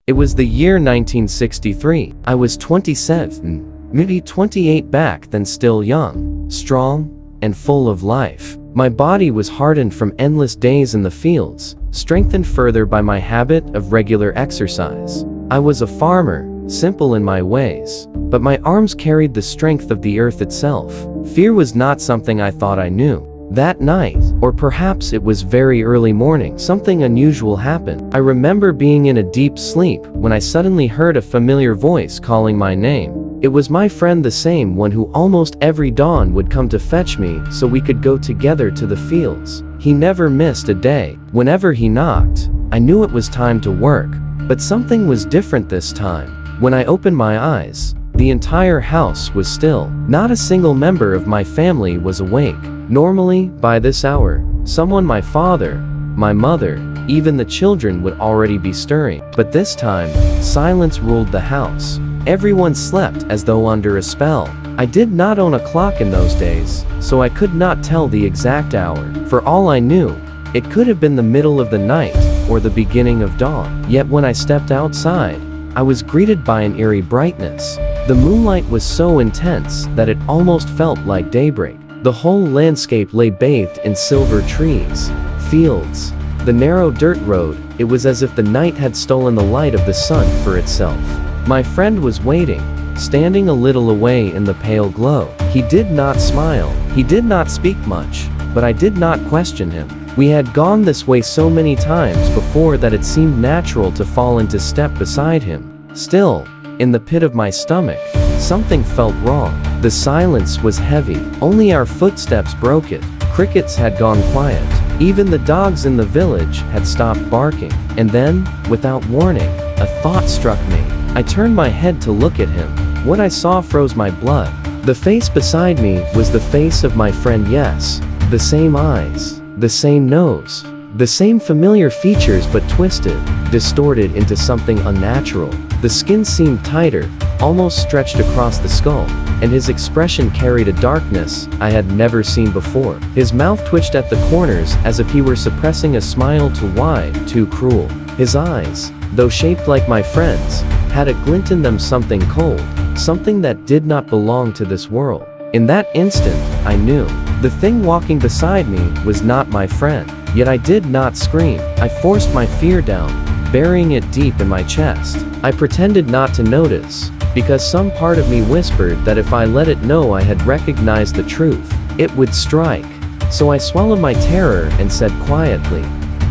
It was the year 1963. I was 27, maybe 28 back then, still young, strong, and full of life. My body was hardened from endless days in the fields, strengthened further by my habit of regular exercise. I was a farmer, simple in my ways, but my arms carried the strength of the earth itself. Fear was not something I thought I knew. That night, or perhaps it was very early morning, something unusual happened. I remember being in a deep sleep when I suddenly heard a familiar voice calling my name. It was my friend, the same one who almost every dawn would come to fetch me so we could go together to the fields. He never missed a day. Whenever he knocked, I knew it was time to work. But something was different this time. When I opened my eyes, the entire house was still. Not a single member of my family was awake. Normally, by this hour, someone, my father, my mother, even the children would already be stirring. But this time, silence ruled the house. Everyone slept as though under a spell. I did not own a clock in those days, so I could not tell the exact hour. For all I knew, it could have been the middle of the night or the beginning of dawn. Yet when I stepped outside, I was greeted by an eerie brightness. The moonlight was so intense that it almost felt like daybreak. The whole landscape lay bathed in silver trees, fields, the narrow dirt road. It was as if the night had stolen the light of the sun for itself. My friend was waiting, standing a little away in the pale glow. He did not smile, he did not speak much, but I did not question him. We had gone this way so many times before that it seemed natural to fall into step beside him. Still, in the pit of my stomach, something felt wrong. The silence was heavy. Only our footsteps broke it. Crickets had gone quiet. Even the dogs in the village had stopped barking. And then, without warning, a thought struck me. I turned my head to look at him. What I saw froze my blood. The face beside me was the face of my friend. Yes, the same eyes, the same nose, the same familiar features, but twisted, distorted into something unnatural. The skin seemed tighter, almost stretched across the skull, and his expression carried a darkness I had never seen before. His mouth twitched at the corners as if he were suppressing a smile too wide, too cruel. His eyes, though shaped like my friend's, had a glint in them, something cold, something that did not belong to this world. In that instant, I knew. The thing walking beside me was not my friend. Yet I did not scream. I forced my fear down, burying it deep in my chest. I pretended not to notice, because some part of me whispered that if I let it know I had recognized the truth, it would strike. So I swallowed my terror and said quietly,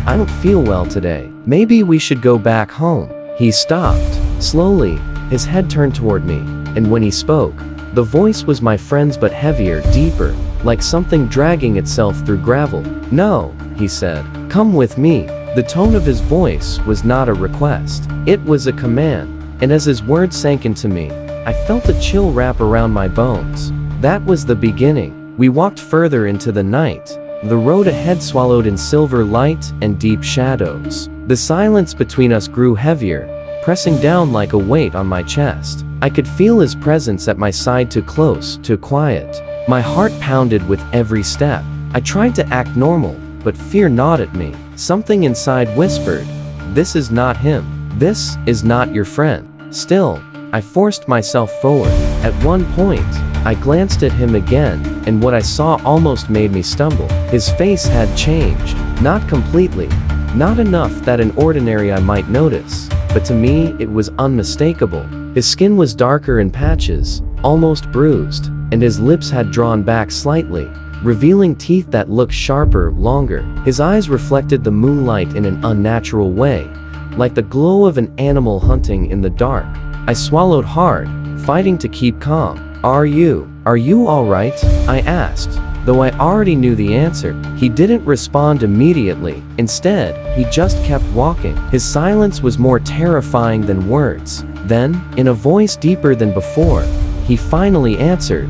"I don't feel well today. Maybe we should go back home." He stopped. Slowly, his head turned toward me, and when he spoke, the voice was my friend's, but heavier, deeper, like something dragging itself through gravel. "No," he said. "Come with me." The tone of his voice was not a request. It was a command, and as his words sank into me, I felt a chill wrap around my bones. That was the beginning. We walked further into the night, the road ahead swallowed in silver light and deep shadows. The silence between us grew heavier, pressing down like a weight on my chest. I could feel his presence at my side, too close, too quiet. My heart pounded with every step. I tried to act normal, but fear gnawed at me. Something inside whispered, "This is not him. This is not your friend." Still, I forced myself forward. At one point, I glanced at him again, and what I saw almost made me stumble. His face had changed. Not completely. Not enough that an ordinary eye might notice. But to me, it was unmistakable. His skin was darker in patches, almost bruised, and his lips had drawn back slightly, revealing teeth that looked sharper, longer. His eyes reflected the moonlight in an unnatural way, like the glow of an animal hunting in the dark. I swallowed hard, fighting to keep calm. Are you all right?" I asked, though I already knew the answer. He didn't respond immediately. Instead, he just kept walking. His silence was more terrifying than words. Then, in a voice deeper than before, he finally answered,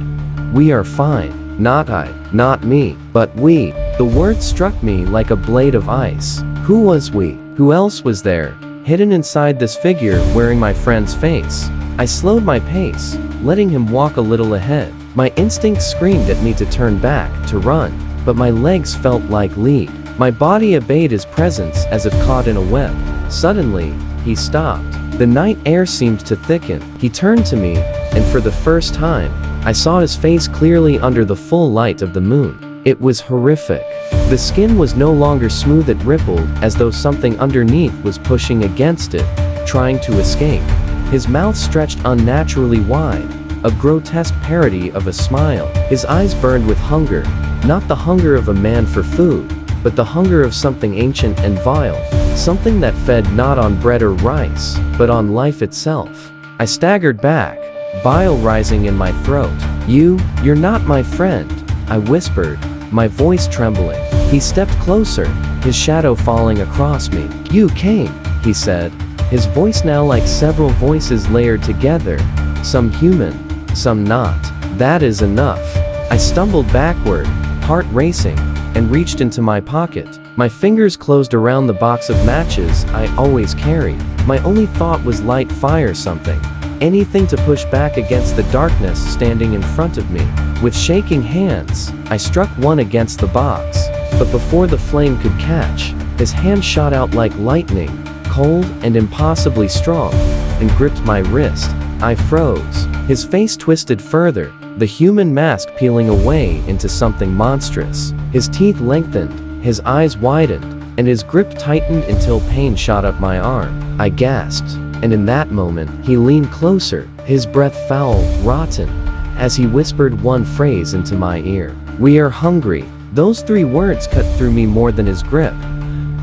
"We are fine. Not I, not me, but we." The word struck me like a blade of ice. Who was we? Who else was there, hidden inside this figure wearing my friend's face? I slowed my pace, letting him walk a little ahead. My instinct screamed at me to turn back, to run, but my legs felt like lead. My body obeyed his presence as if caught in a web. Suddenly, he stopped. The night air seemed to thicken. He turned to me, and for the first time, I saw his face clearly under the full light of the moon. It was horrific. The skin was no longer smooth, it rippled, as though something underneath was pushing against it, trying to escape. His mouth stretched unnaturally wide, a grotesque parody of a smile. His eyes burned with hunger, not the hunger of a man for food, but the hunger of something ancient and vile, something that fed not on bread or rice, but on life itself. I staggered back, bile rising in my throat. You're not my friend," I whispered, my voice trembling. He stepped closer, his shadow falling across me. "You came," he said, his voice now like several voices layered together, some human, some not. "That is enough." I stumbled backward, heart racing, and reached into my pocket. My fingers closed around the box of matches I always carry. My only thought was light fire something. Anything to push back against the darkness standing in front of me. With shaking hands, I struck one against the box, but before the flame could catch, his hand shot out like lightning, cold and impossibly strong, and gripped my wrist. I froze. His face twisted further, the human mask peeling away into something monstrous. His teeth lengthened, his eyes widened, and his grip tightened until pain shot up my arm. I gasped, and in that moment, he leaned closer, his breath foul, rotten, as he whispered one phrase into my ear. "We are hungry." Those 3 words cut through me more than his grip,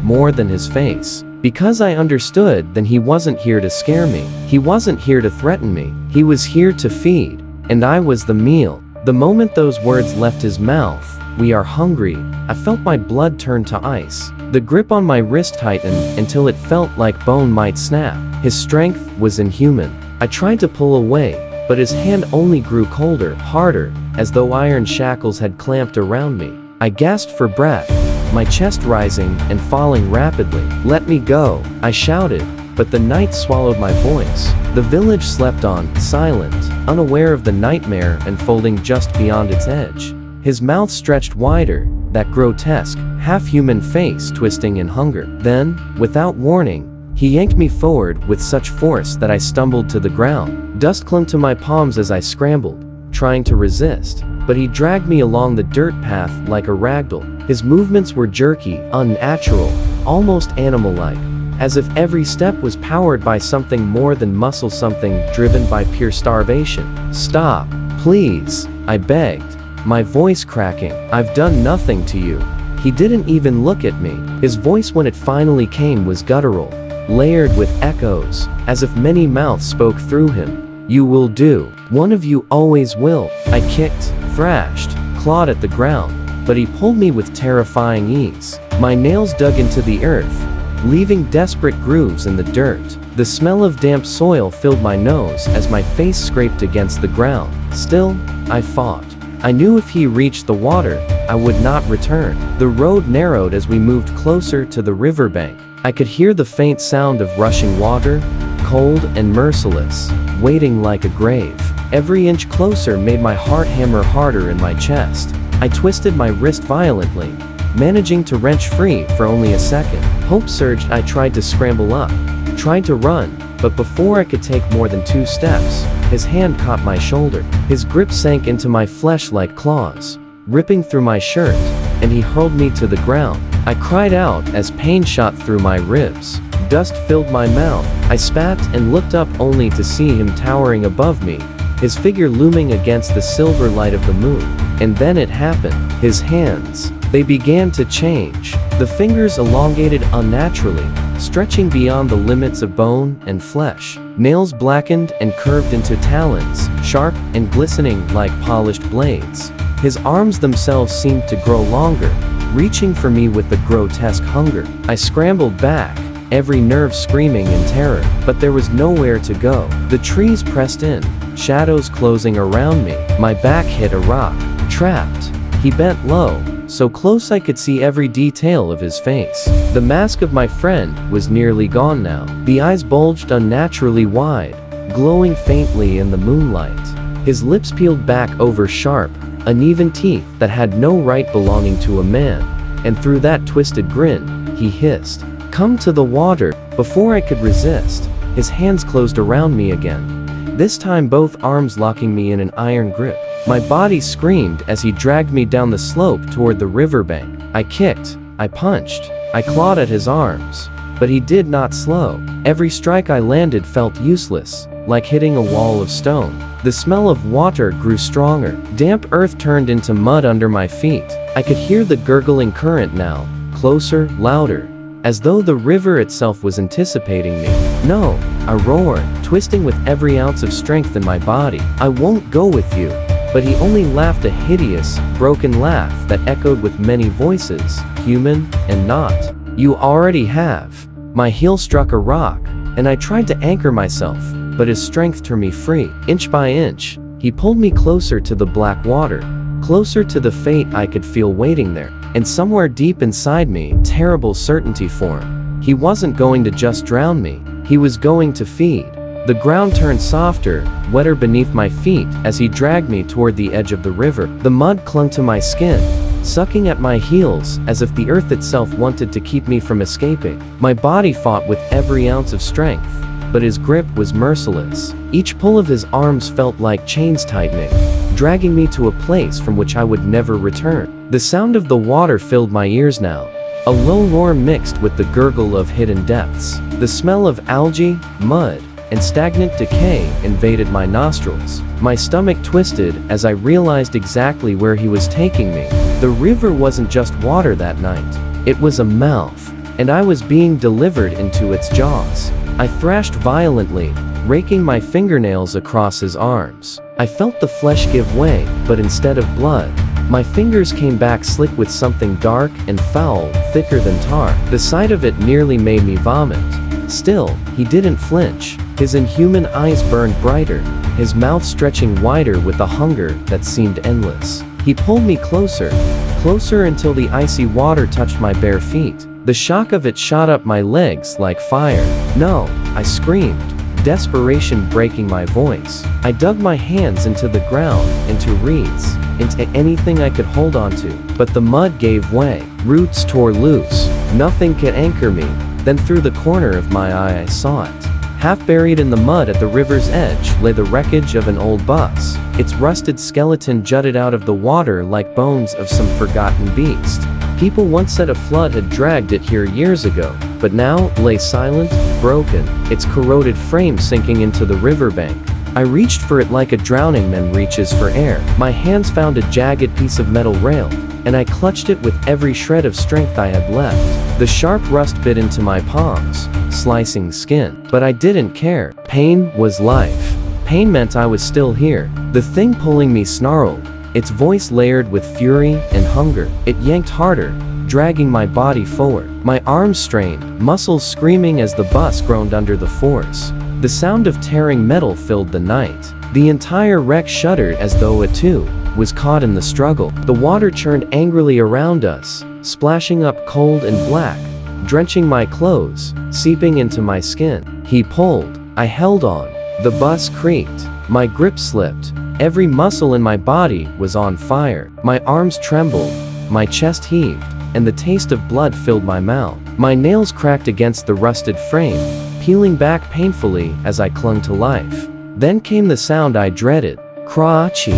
more than his face. Because I understood, then he wasn't here to scare me. He wasn't here to threaten me. He was here to feed, and I was the meal. The moment those words left his mouth, "We are hungry," I felt my blood turn to ice. The grip on my wrist tightened until it felt like bone might snap. His strength was inhuman. I tried to pull away, but his hand only grew colder, harder, as though iron shackles had clamped around me. I gasped for breath, my chest rising and falling rapidly. "Let me go," I shouted, but the night swallowed my voice. The village slept on, silent, unaware of the nightmare unfolding just beyond its edge. His mouth stretched wider, that grotesque, half-human face twisting in hunger. Then, without warning, he yanked me forward with such force that I stumbled to the ground. Dust clung to my palms as I scrambled, trying to resist, but he dragged me along the dirt path like a ragdoll. His movements were jerky, unnatural, almost animal-like, as if every step was powered by something more than muscle, something driven by pure starvation. "Stop, please," I begged, my voice cracking. "I've done nothing to you." He didn't even look at me. His voice, when it finally came, was guttural, layered with echoes, as if many mouths spoke through him. "You will do. One of you always will." I kicked, thrashed, clawed at the ground, but he pulled me with terrifying ease. My nails dug into the earth, leaving desperate grooves in the dirt. The smell of damp soil filled my nose as my face scraped against the ground. Still, I fought. I knew if he reached the water, I would not return. The road narrowed as we moved closer to the riverbank. I could hear the faint sound of rushing water, cold and merciless, waiting like a grave. Every inch closer made my heart hammer harder in my chest. I twisted my wrist violently, managing to wrench free for only a second. Hope surged. I tried to scramble up, tried to run, but before I could take more than 2 steps, his hand caught my shoulder. His grip sank into my flesh like claws, ripping through my shirt, and he hurled me to the ground. I cried out as pain shot through my ribs. Dust filled my mouth. I spat and looked up only to see him towering above me, his figure looming against the silver light of the moon. And then it happened. His hands, they began to change. The fingers elongated unnaturally, stretching beyond the limits of bone and flesh. Nails blackened and curved into talons, sharp and glistening like polished blades. His arms themselves seemed to grow longer, reaching for me with a grotesque hunger. I scrambled back, every nerve screaming in terror, but there was nowhere to go. The trees pressed in, shadows closing around me. My back hit a rock. Trapped. He bent low, so close I could see every detail of his face. The mask of my friend was nearly gone now. The eyes bulged unnaturally wide, glowing faintly in the moonlight. His lips peeled back over sharp, uneven teeth that had no right belonging to a man, and through that twisted grin, he hissed, "Come to the water." Before I could resist, His hands closed around me again, this time both arms locking me in an iron grip. My body screamed as he dragged me down the slope toward the riverbank. I kicked, I punched, I clawed at his arms, but he did not slow. Every strike I landed felt useless, like hitting a wall of stone. The smell of water grew stronger. Damp earth turned into mud under my feet. I could hear the gurgling current now, closer, louder, as though the river itself was anticipating me. No, I roared, twisting with every ounce of strength in my body. I won't go with you. But he only laughed a hideous, broken laugh that echoed with many voices, human and not. You already have. My heel struck a rock, and I tried to anchor myself, but his strength tore me free. Inch by inch, he pulled me closer to the black water, closer to the fate I could feel waiting there. And somewhere deep inside me, terrible certainty formed. He wasn't going to just drown me, he was going to feed. The ground turned softer, wetter beneath my feet as he dragged me toward the edge of the river. The mud clung to my skin, sucking at my heels as if the earth itself wanted to keep me from escaping. My body fought with every ounce of strength, but his grip was merciless. Each pull of his arms felt like chains tightening, dragging me to a place from which I would never return. The sound of the water filled my ears now, a low roar mixed with the gurgle of hidden depths. The smell of algae, mud, and stagnant decay invaded my nostrils. My stomach twisted as I realized exactly where he was taking me. The river wasn't just water that night. It was a mouth, and I was being delivered into its jaws. I thrashed violently, raking my fingernails across his arms. I felt the flesh give way, but instead of blood, my fingers came back slick with something dark and foul, thicker than tar. The sight of it nearly made me vomit. Still, he didn't flinch. His inhuman eyes burned brighter, his mouth stretching wider with a hunger that seemed endless. He pulled me closer, closer until the icy water touched my bare feet. The shock of it shot up my legs like fire. No, I screamed, desperation breaking my voice. I dug my hands into the ground, into reeds, into anything I could hold onto, but the mud gave way. Roots tore loose. Nothing could anchor me. Then through the corner of my eye I saw it. Half buried in the mud at the river's edge lay the wreckage of an old bus. Its rusted skeleton jutted out of the water like bones of some forgotten beast. People once said a flood had dragged it here years ago, but now lay silent, broken, its corroded frame sinking into the riverbank. I reached for it like a drowning man reaches for air. My hands found a jagged piece of metal rail, and I clutched it with every shred of strength I had left. The sharp rust bit into my palms, slicing skin. But I didn't care. Pain was life. Pain meant I was still here. The thing pulling me snarled, its voice layered with fury and hunger. It yanked harder, dragging my body forward. My arms strained, muscles screaming as the bus groaned under the force. The sound of tearing metal filled the night. The entire wreck shuddered as though it too was caught in the struggle. The water churned angrily around us, splashing up cold and black, drenching my clothes, seeping into my skin. He pulled. I held on. The bus creaked. My grip slipped. Every muscle in my body was on fire. My arms trembled, my chest heaved, and the taste of blood filled my mouth. My nails cracked against the rusted frame, peeling back painfully as I clung to life. Then came the sound I dreaded. Craachi.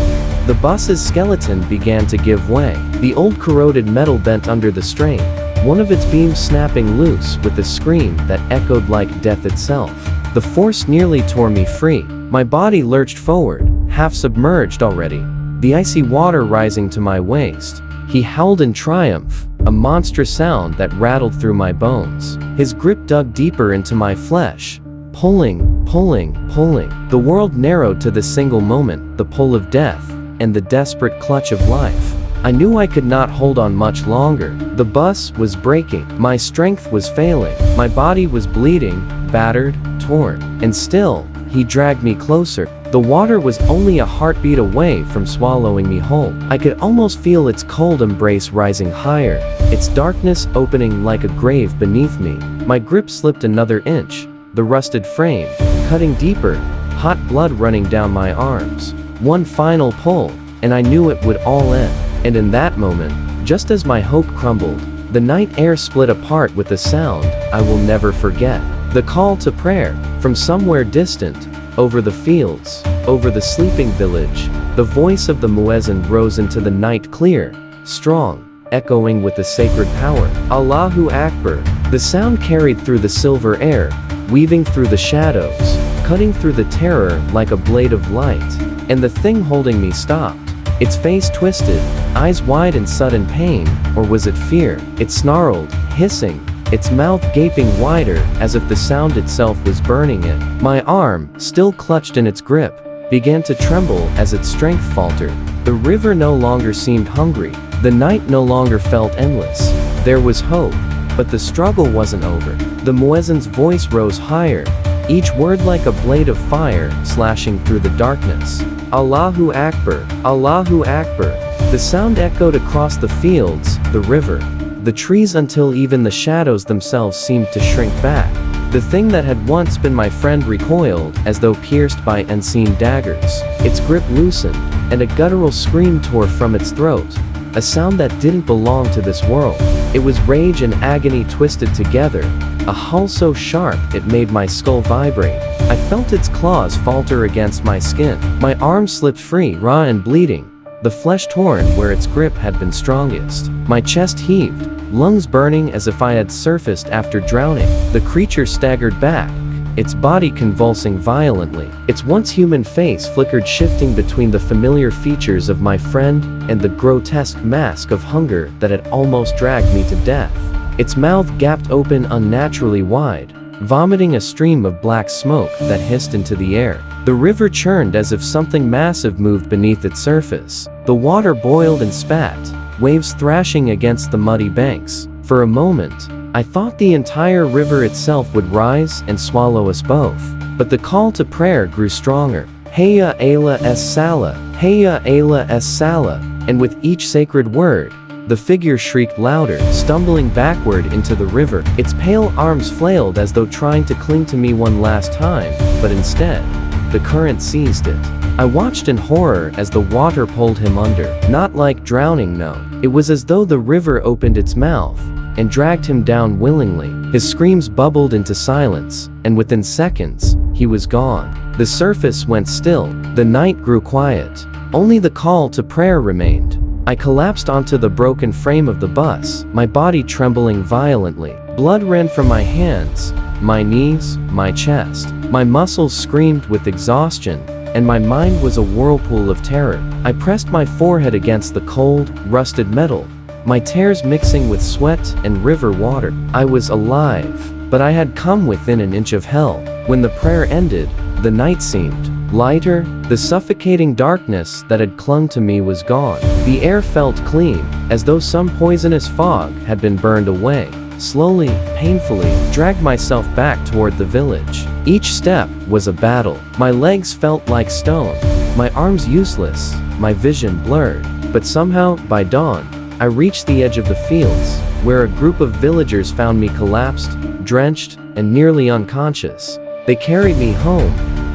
The bus's skeleton began to give way. The old corroded metal bent under the strain, one of its beams snapping loose with a scream that echoed like death itself. The force nearly tore me free. My body lurched forward, half submerged already, the icy water rising to my waist. He howled in triumph, a monstrous sound that rattled through my bones. His grip dug deeper into my flesh, pulling, pulling, pulling. The world narrowed to the single moment, the pull of death, and the desperate clutch of life. I knew I could not hold on much longer. The bus was breaking. My strength was failing. My body was bleeding, battered, torn. And still, he dragged me closer. The water was only a heartbeat away from swallowing me whole. I could almost feel its cold embrace rising higher, its darkness opening like a grave beneath me. My grip slipped another inch, the rusted frame cutting deeper, hot blood running down my arms. One final pull, and I knew it would all end. And in that moment, just as my hope crumbled, the night air split apart with a sound I will never forget. The call to prayer, from somewhere distant, over the fields, over the sleeping village, the voice of the muezzin rose into the night clear, strong, echoing with the sacred power. Allahu Akbar. The sound carried through the silver air, weaving through the shadows, cutting through the terror like a blade of light. And the thing holding me stopped. Its face twisted, eyes wide in sudden pain, or was it fear? It snarled, hissing, its mouth gaping wider as if the sound itself was burning it. My arm, still clutched in its grip, began to tremble as its strength faltered. The river no longer seemed hungry. The night no longer felt endless. There was hope, but the struggle wasn't over. The muezzin's voice rose higher, each word like a blade of fire slashing through the darkness. Allahu Akbar, Allahu Akbar. The sound echoed across the fields, the river, the trees until even the shadows themselves seemed to shrink back. The thing that had once been my friend recoiled as though pierced by unseen daggers. Its grip loosened, and a guttural scream tore from its throat. A sound that didn't belong to this world. It was rage and agony twisted together, a hull so sharp it made my skull vibrate. I felt its claws falter against my skin. My arm slipped free, raw and bleeding, the flesh torn where its grip had been strongest. My chest heaved, lungs burning as if I had surfaced after drowning. The creature staggered back, its body convulsing violently. Its once human face flickered, shifting between the familiar features of my friend and the grotesque mask of hunger that had almost dragged me to death. Its mouth gaped open unnaturally wide, vomiting a stream of black smoke that hissed into the air. The river churned as if something massive moved beneath its surface. The water boiled and spat, waves thrashing against the muddy banks. For a moment, I thought the entire river itself would rise and swallow us both. But the call to prayer grew stronger. Hayya ala es-salah, Hayya ala es-salah. And with each sacred word, the figure shrieked louder, stumbling backward into the river. Its pale arms flailed as though trying to cling to me one last time, but instead, the current seized it. I watched in horror as the water pulled him under. Not like drowning, no. It was as though the river opened its mouth and dragged him down willingly. His screams bubbled into silence, and within seconds, he was gone. The surface went still. The night grew quiet. Only the call to prayer remained. I collapsed onto the broken frame of the bus, my body trembling violently. Blood ran from my hands, my knees, my chest. My muscles screamed with exhaustion, and my mind was a whirlpool of terror. I pressed my forehead against the cold, rusted metal, my tears mixing with sweat and river water. I was alive, but I had come within an inch of hell. When the prayer ended, the night seemed lighter. The suffocating darkness that had clung to me was gone. The air felt clean, as though some poisonous fog had been burned away. Slowly, painfully, dragged myself back toward the village. Each step was a battle. My legs felt like stone, my arms useless, my vision blurred. But somehow, by dawn, I reached the edge of the fields, where a group of villagers found me collapsed, drenched, and nearly unconscious. They carried me home,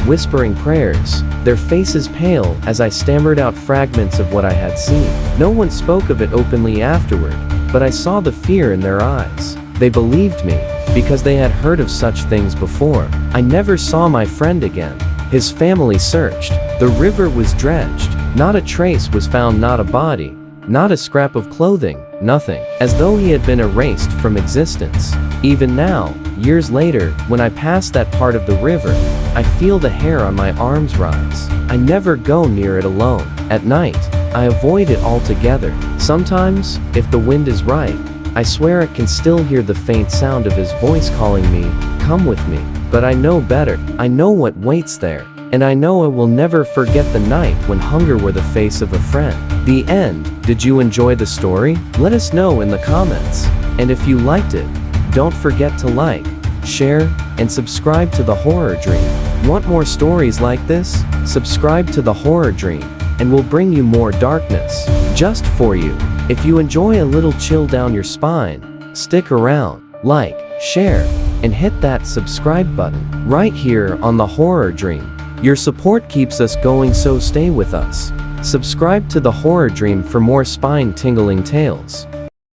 whispering prayers, their faces pale as I stammered out fragments of what I had seen. No one spoke of it openly afterward, but I saw the fear in their eyes. They believed me, because they had heard of such things before. I never saw my friend again. His family searched. The river was dredged. Not a trace was found, not a body, not a scrap of clothing, nothing. As though he had been erased from existence. Even now, years later, when I pass that part of the river, I feel the hair on my arms rise. I never go near it alone. At night, I avoid it altogether. Sometimes, if the wind is right, I swear I can still hear the faint sound of his voice calling me, "Come with me." But I know better. I know what waits there. And I know I will never forget the night when hunger were the face of a friend. The end. Did you enjoy the story? Let us know in the comments. And if you liked it, don't forget to like, share, and subscribe to The Horror Dream. Want more stories like this? Subscribe to The Horror Dream, and we'll bring you more darkness, just for you. If you enjoy a little chill down your spine, stick around, like, share, and hit that subscribe button, right here on The Horror Dream. Your support keeps us going, so stay with us. Subscribe to The Horror Dream for more spine-tingling tales.